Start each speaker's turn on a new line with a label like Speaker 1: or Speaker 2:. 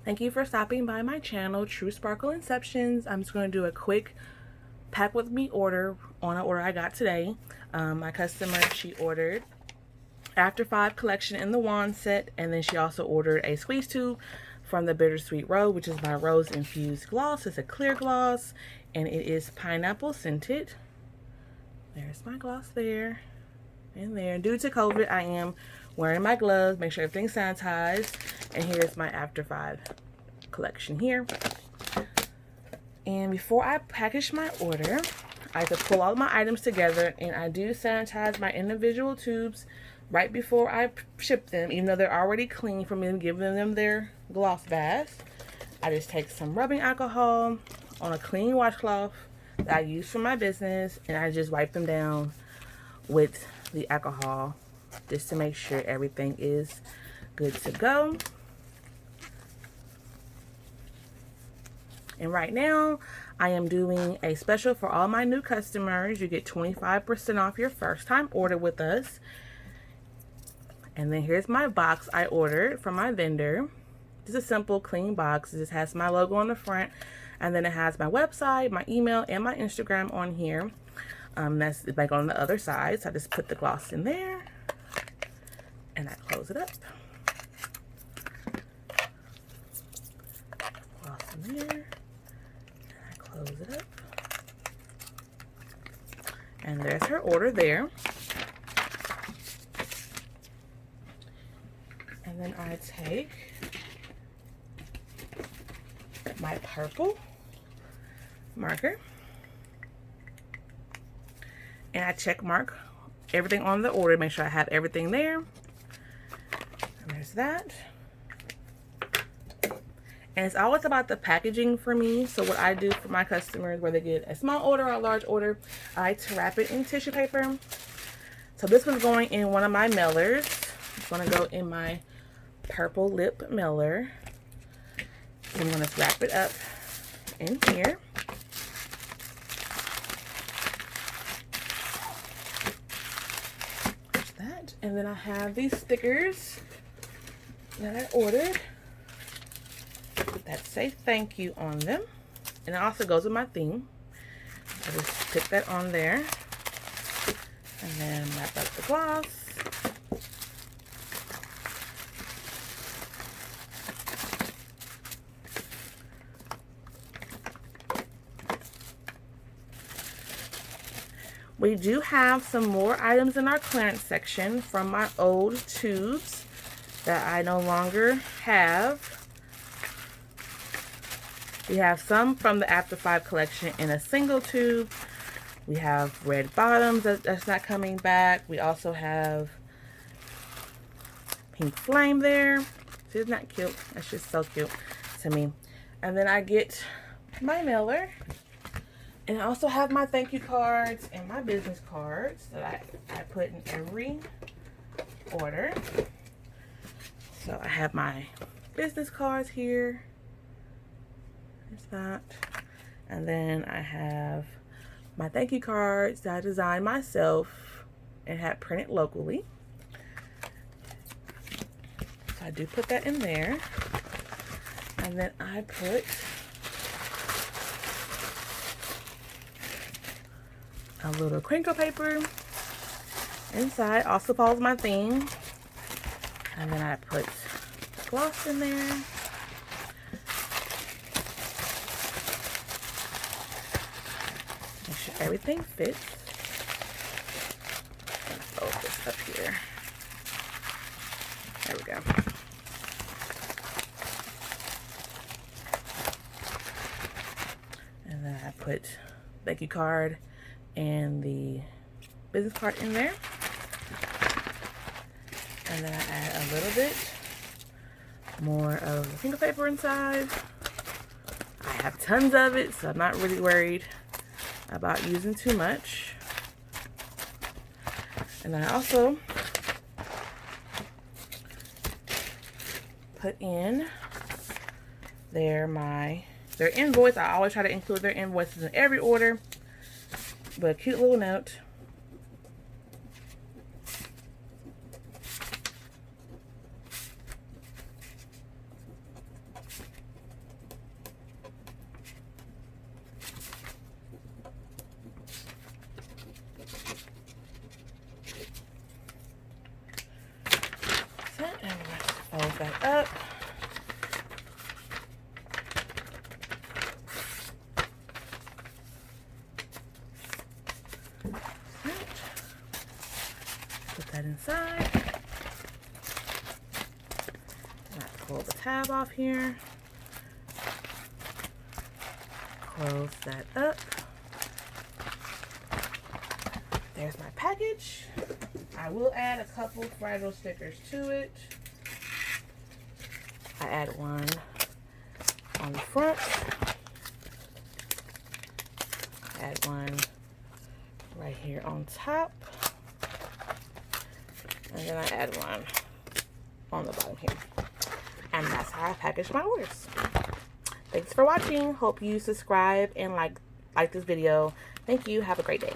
Speaker 1: Thank you for stopping by my channel, True Sparkle Inceptions. I'm just going to do a quick pack with me order on an order I got today. My customer, she ordered After 5 collection in the wand set, and then she also ordered a squeeze tube from the Bittersweet Rose, which is my rose infused gloss. It's a clear gloss and it is pineapple scented. There's my gloss there and there. Due to COVID, I am wearing my gloves, make sure everything's sanitized. And here's my After 5 collection here. And before I package my order, I have to pull all my items together, and I do sanitize my individual tubes right before I ship them, even though they're already clean from me giving them their gloss baths. I just take some rubbing alcohol on a clean washcloth that I use for my business, and I just wipe them down with the alcohol just to make sure everything is good to go. And right now, I am doing a special for all my new customers. You get 25% off your first time order with us. And then here's my box I ordered from my vendor. Just a simple, clean box. It just has my logo on the front. And then it has my website, my email, and my Instagram on here. That's like on the other side. So I just put the gloss in there. And I close it up. Gloss in there. Close it up. And there's her order there. And then I take my purple marker and I check mark everything on the order, make sure I have everything there. And there's that. And it's always about the packaging for me. So what I do for my customers, whether they get a small order or a large order, I like to wrap it in tissue paper. So this one's going in one of my mailers. It's going to go in my purple lip mailer. So I'm going to wrap it up in here. There's that. And then I have these stickers that I ordered that say thank you on them, and it also goes with my theme. I just stick that on there and then wrap up the gloss. We do have some more items in our clearance section from my old tubes that I no longer have. We have some from the After 5 collection in a single tube. We have red bottoms that's not coming back. We also have pink flame there. Isn't that cute? That's just so cute to me. And then I get my mailer. And I also have my thank you cards and my business cards that I put in every order. So I have my business cards here. There's that. And then I have my thank you cards that I designed myself and had printed locally. So I do put that in there. And then I put a little crinkle paper inside. Also follows my theme. And then I put gloss in there. Make sure everything fits. Let's fold this up here. There we go. And then I put thank you card and the business card in there. And then I add a little bit more of the single paper inside. I have tons of it, so I'm not really worried about using too much. And then I also put in their invoice. I always try to include their invoices in every order. But a cute little note. that up. Put that inside. And I pull the tab off here. Close that up. There's my package. I will add a couple Fragile stickers to it. I add one on the front. Add one right here on top. And then I add one on the bottom here. And that's how I package my orders. Thanks for watching. Hope you subscribe and like this video. Thank you. Have a great day.